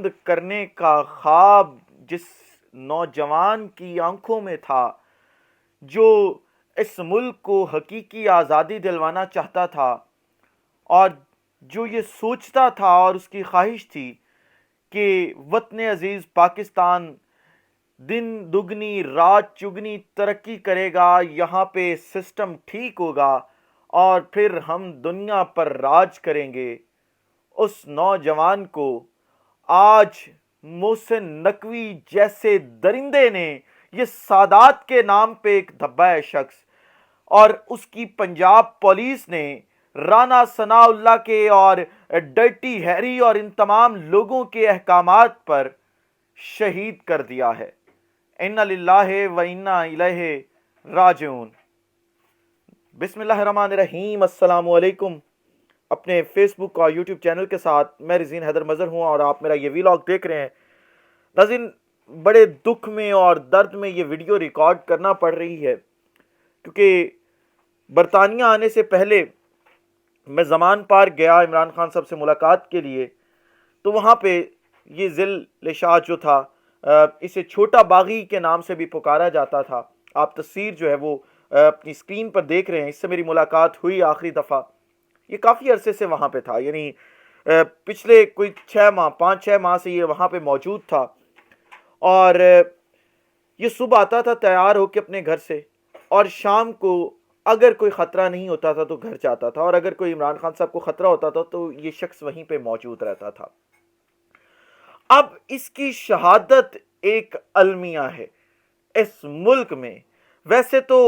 بند کرنے کا خواب جس نوجوان کی آنکھوں میں تھا، جو اس ملک کو حقیقی آزادی دلوانا چاہتا تھا، اور جو یہ سوچتا تھا اور اس کی خواہش تھی کہ وطن عزیز پاکستان دن دگنی رات چگنی ترقی کرے گا، یہاں پہ سسٹم ٹھیک ہوگا اور پھر ہم دنیا پر راج کریں گے، اس نوجوان کو آج محسن نقوی جیسے درندے نے، یہ سادات کے نام پہ ایک دھبا ہے شخص، اور اس کی پنجاب پولیس نے رانا ثناء اللہ کے اور ڈرٹی ہیری اور ان تمام لوگوں کے احکامات پر شہید کر دیا ہے۔ انا للہ و انا الیہ راجعون۔ بسم اللہ الرحمن الرحیم۔ السلام علیکم۔ اپنے فیس بک اور یوٹیوب چینل کے ساتھ میں رضین حیدر مظہر ہوں اور آپ میرا یہ ویلاگ دیکھ رہے ہیں۔ ناظرین، بڑے دکھ میں اور درد میں یہ ویڈیو ریکارڈ کرنا پڑ رہی ہے، کیونکہ برطانیہ آنے سے پہلے میں زمان پارک گیا عمران خان صاحب سے ملاقات کے لیے، تو وہاں پہ یہ ذل شاہ جو تھا، اسے چھوٹا باغی کے نام سے بھی پکارا جاتا تھا، آپ تصویر جو ہے وہ اپنی سکرین پر دیکھ رہے ہیں، اس سے میری ملاقات ہوئی آخری دفعہ، یہ کافی عرصے سے وہاں پہ تھا، یعنی پچھلے کوئی 5-6 ماہ سے یہ وہاں پہ موجود تھا، اور یہ صبح آتا تھا تیار ہو کے اپنے گھر سے، اور شام کو اگر کوئی خطرہ نہیں ہوتا تھا تو گھر جاتا تھا، اور اگر کوئی عمران خان صاحب کو خطرہ ہوتا تھا تو یہ شخص وہیں پہ موجود رہتا تھا۔ اب اس کی شہادت ایک المیہ ہے اس ملک میں۔ ویسے تو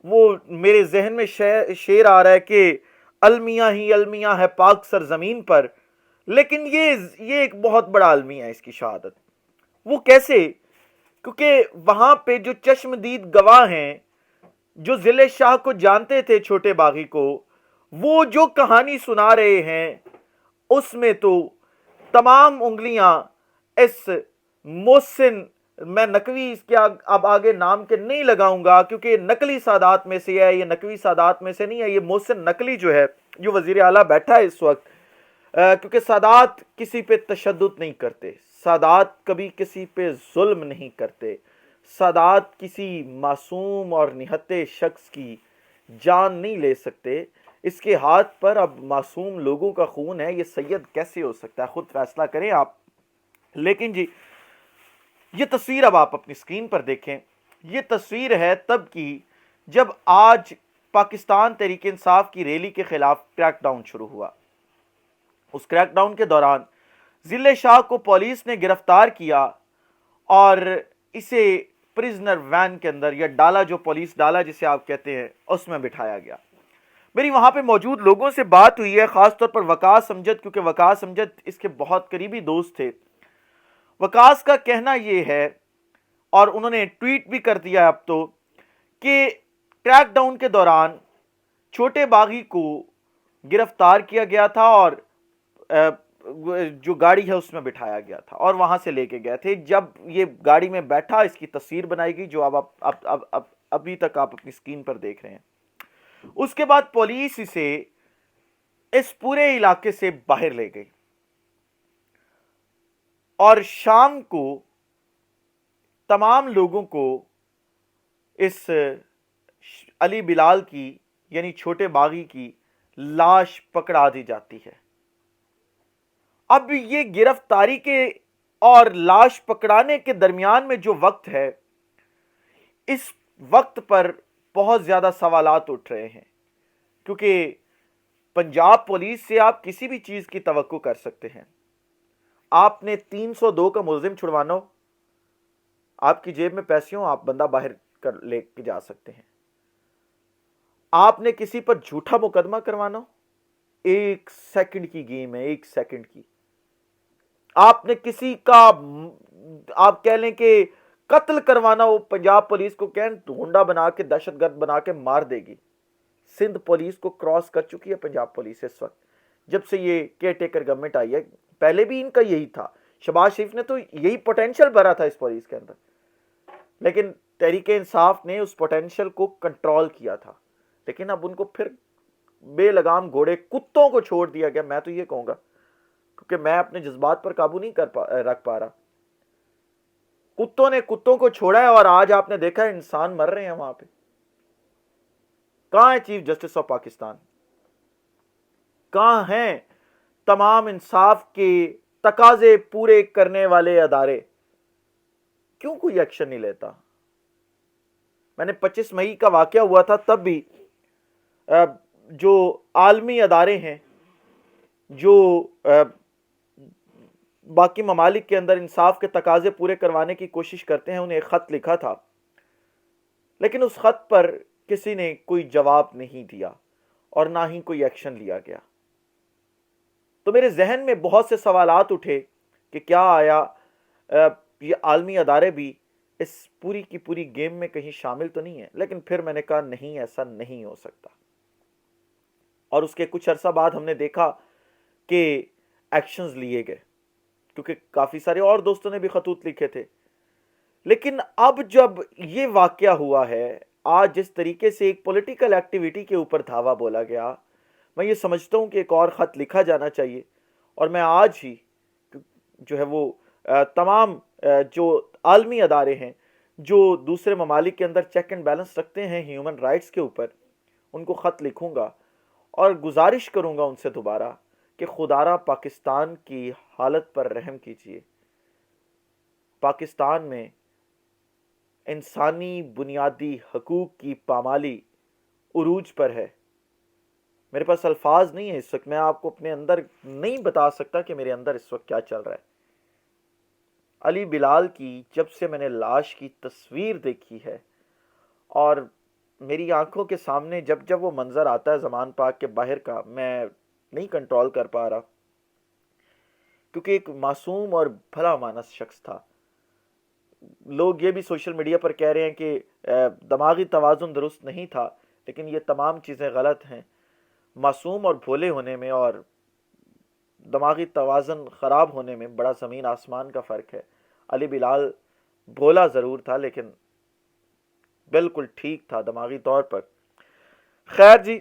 وہ میرے ذہن میں شعر آ رہا ہے کہ المیہ ہی المیہ ہے پاک سرزمین پر، لیکن یہ ایک بہت بڑا المیہ ہے اس کی شہادت۔ وہ کیسے؟ کیونکہ وہاں پہ جو چشمدید گواہ ہیں، جو ذل شاہ کو جانتے تھے چھوٹے باغی کو، وہ جو کہانی سنا رہے ہیں اس میں تو تمام انگلیاں اس محسن، میں نقوی اس کے اب آگے نام کے نہیں لگاؤں گا کیونکہ یہ نقلی سادات میں سے ہے، یہ نقوی سادات میں سے نہیں ہے، یہ محسن نقلی جو ہے جو وزیر اعلیٰ بیٹھا ہے اس وقت، کیونکہ سادات کسی پہ تشدد نہیں کرتے، سادات کبھی کسی پہ ظلم نہیں کرتے، سادات کسی معصوم اور نہتے شخص کی جان نہیں لے سکتے، اس کے ہاتھ پر اب معصوم لوگوں کا خون ہے، یہ سید کیسے ہو سکتا ہے؟ خود فیصلہ کریں آپ۔ لیکن جی، یہ تصویر اب آپ اپنی سکرین پر دیکھیں، یہ تصویر ہے تب کی جب آج پاکستان تحریک انصاف کی ریلی کے خلاف کریک ڈاؤن شروع ہوا۔ اس کریک ڈاؤن کے دوران ذل شاہ کو پولیس نے گرفتار کیا اور اسے پرزنر وین کے اندر، یا ڈالا جو پولیس ڈالا جسے آپ کہتے ہیں، اس میں بٹھایا گیا۔ میری وہاں پہ موجود لوگوں سے بات ہوئی ہے، خاص طور پر وقاص امجد، کیونکہ وقاص امجد اس کے بہت قریبی دوست تھے۔ وقاص کا کہنا یہ ہے، اور انہوں نے ٹویٹ بھی کر دیا اب تو، کہ کریک ڈاؤن کے دوران چھوٹے باغی کو گرفتار کیا گیا تھا اور جو گاڑی ہے اس میں بٹھایا گیا تھا اور وہاں سے لے کے گئے تھے۔ جب یہ گاڑی میں بیٹھا، اس کی تصویر بنائی گئی جو ابھی تک آپ اپنی سکرین پر دیکھ رہے ہیں۔ اس کے بعد پولیس اسے اس پورے علاقے سے باہر لے گئی، اور شام کو تمام لوگوں کو اس علی بلال کی، یعنی چھوٹے باغی کی لاش پکڑا دی جاتی ہے۔ اب یہ گرفتاری کے اور لاش پکڑانے کے درمیان میں جو وقت ہے، اس وقت پر بہت زیادہ سوالات اٹھ رہے ہیں، کیونکہ پنجاب پولیس سے آپ کسی بھی چیز کی توقع کر سکتے ہیں۔ آپ نے 302 کا ملزم چھڑوانا ہو، آپ کی جیب میں پیسے ہوں، آپ بندہ باہر کر لے کے جا سکتے ہیں۔ آپ نے کسی پر جھوٹا مقدمہ کروانا ہو، 1 سیکنڈ کی گیم ہے، 1 سیکنڈ کی۔ آپ نے کسی کا، آپ کہہ لیں کہ قتل کروانا ہو، پنجاب پولیس کو کہیں ڈھونڈا بنا کے، دہشت گرد بنا کے مار دے گی۔ سندھ پولیس کو کراس کر چکی ہے پنجاب پولیس اس وقت، جب سے یہ کیئر ٹیکر گورنمنٹ آئی ہے۔ پہلے بھی ان کا یہی تھا، شہباز شریف نے تو یہی پوٹینشل بھرا تھا اس پولیس کے اندر، لیکن تحریک انصاف نے اس پوٹینشل کو کنٹرول کیا تھا، لیکن اب ان کو پھر بے لگام گھوڑے کتوں کو چھوڑ دیا گیا۔ میں تو یہ کہوں گا کیونکہ میں اپنے جذبات پر قابو نہیں رکھ پا رہا. کتوں نے کتوں کو چھوڑا ہے اور آج آپ نے دیکھا ہے انسان مر رہے ہیں وہاں پہ. کہاں ہے چیف جسٹس آف پاکستان؟ کہاں ہیں تمام انصاف کے تقاضے پورے کرنے والے ادارے؟ کیوں کوئی ایکشن نہیں لیتا؟ میں نے 25 مئی کا واقعہ ہوا تھا تب بھی جو عالمی ادارے ہیں جو باقی ممالک کے اندر انصاف کے تقاضے پورے کروانے کی کوشش کرتے ہیں، انہیں ایک خط لکھا تھا، لیکن اس خط پر کسی نے کوئی جواب نہیں دیا اور نہ ہی کوئی ایکشن لیا گیا. تو میرے ذہن میں بہت سے سوالات اٹھے کہ کیا آیا یہ عالمی ادارے بھی اس پوری کی پوری گیم میں کہیں شامل تو نہیں ہے؟ لیکن پھر میں نے کہا نہیں، ایسا نہیں ہو سکتا. اور اس کے کچھ عرصہ بعد ہم نے دیکھا کہ ایکشنز لیے گئے، کیونکہ کافی سارے اور دوستوں نے بھی خطوط لکھے تھے. لیکن اب جب یہ واقعہ ہوا ہے، آج جس طریقے سے ایک پولیٹیکل ایکٹیویٹی کے اوپر دھاوا بولا گیا، میں یہ سمجھتا ہوں کہ ایک اور خط لکھا جانا چاہیے. اور میں آج ہی جو ہے وہ تمام جو عالمی ادارے ہیں جو دوسرے ممالک کے اندر چیک اینڈ بیلنس رکھتے ہیں ہیومن رائٹس کے اوپر، ان کو خط لکھوں گا اور گزارش کروں گا ان سے دوبارہ کہ خدارا پاکستان کی حالت پر رحم کیجیے. پاکستان میں انسانی بنیادی حقوق کی پامالی عروج پر ہے. میرے پاس الفاظ نہیں ہے اس وقت، میں آپ کو اپنے اندر نہیں بتا سکتا کہ میرے اندر اس وقت کیا چل رہا ہے. علی بلال کی جب سے میں نے لاش کی تصویر دیکھی ہے اور میری آنکھوں کے سامنے جب وہ منظر آتا ہے زمان پاک کے باہر کا، میں نہیں کنٹرول کر پا رہا، کیونکہ ایک معصوم اور بھلا مانس شخص تھا. لوگ یہ بھی سوشل میڈیا پر کہہ رہے ہیں کہ دماغی توازن درست نہیں تھا، لیکن یہ تمام چیزیں غلط ہیں. معصوم اور بھولے ہونے میں اور دماغی توازن خراب ہونے میں بڑا زمین آسمان کا فرق ہے. علی بلال بھولا ضرور تھا لیکن بالکل ٹھیک تھا دماغی طور پر. خیر جی،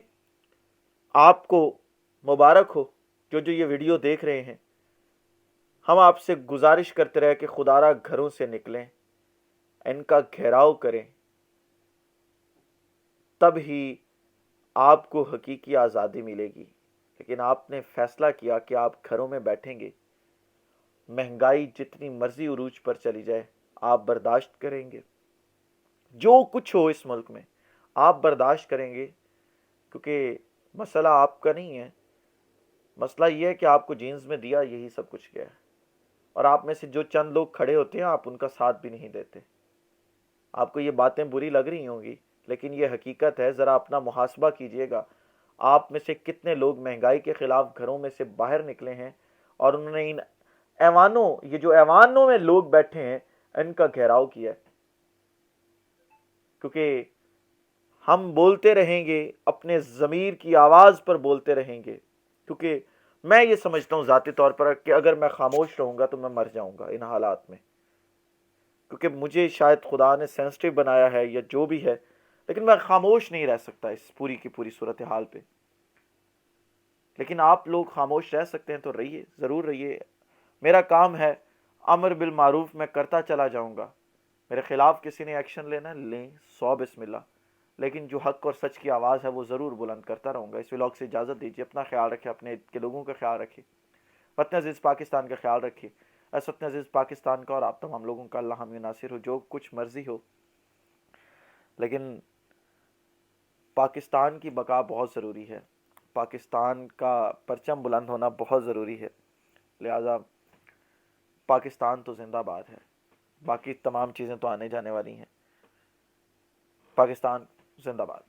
آپ کو مبارک ہو جو یہ ویڈیو دیکھ رہے ہیں. ہم آپ سے گزارش کرتے رہے کہ خدارا گھروں سے نکلیں، ان کا گھیراؤ کریں، تب ہی آپ کو حقیقی آزادی ملے گی. لیکن آپ نے فیصلہ کیا کہ آپ گھروں میں بیٹھیں گے. مہنگائی جتنی مرضی عروج پر چلی جائے آپ برداشت کریں گے. جو کچھ ہو اس ملک میں آپ برداشت کریں گے، کیونکہ مسئلہ آپ کا نہیں ہے. مسئلہ یہ ہے کہ آپ کو جینز میں دیا یہی سب کچھ کیا ہے، اور آپ میں سے جو چند لوگ کھڑے ہوتے ہیں آپ ان کا ساتھ بھی نہیں دیتے. آپ کو یہ باتیں بری لگ رہی ہوں گی لیکن یہ حقیقت ہے. ذرا اپنا محاسبہ کیجئے گا، آپ میں سے کتنے لوگ مہنگائی کے خلاف گھروں میں سے باہر نکلے ہیں اور انہوں نے ان ایوانوں، یہ جو ایوانوں میں لوگ بیٹھے ہیں، ان کا گھیراؤ کیا ہے. کیونکہ ہم بولتے رہیں گے، اپنے ضمیر کی آواز پر بولتے رہیں گے. کیونکہ میں یہ سمجھتا ہوں ذاتی طور پر کہ اگر میں خاموش رہوں گا تو میں مر جاؤں گا ان حالات میں. کیونکہ مجھے شاید خدا نے سینسٹیو بنایا ہے یا جو بھی ہے، لیکن میں خاموش نہیں رہ سکتا اس پوری کی پوری صورتحال پہ. لیکن آپ لوگ خاموش رہ سکتے ہیں تو رہیے، ضرور رہیے. میرا کام ہے امر بالمعروف میں کرتا چلا جاؤں گا. میرے خلاف کسی نے ایکشن لینا لیں، 100 بسم اللہ. لیکن جو حق اور سچ کی آواز ہے وہ ضرور بلند کرتا رہوں گا. اس ولاگ سے اجازت دیجیے. اپنا خیال رکھیں، اپنے ارد کے لوگوں کا خیال رکھیں. وطن عزیز پاکستان کا خیال رکھیں. اس وطن عزیز پاکستان کا اور آپ تمام لوگوں کا اللہ حامی ناصر ہو. جو کچھ مرضی ہو، لیکن پاکستان کی بقا بہت ضروری ہے. پاکستان کا پرچم بلند ہونا بہت ضروری ہے. لہذا پاکستان تو زندہ باد ہے، باقی تمام چیزیں تو آنے جانے والی ہیں. پاکستان زندہ باد.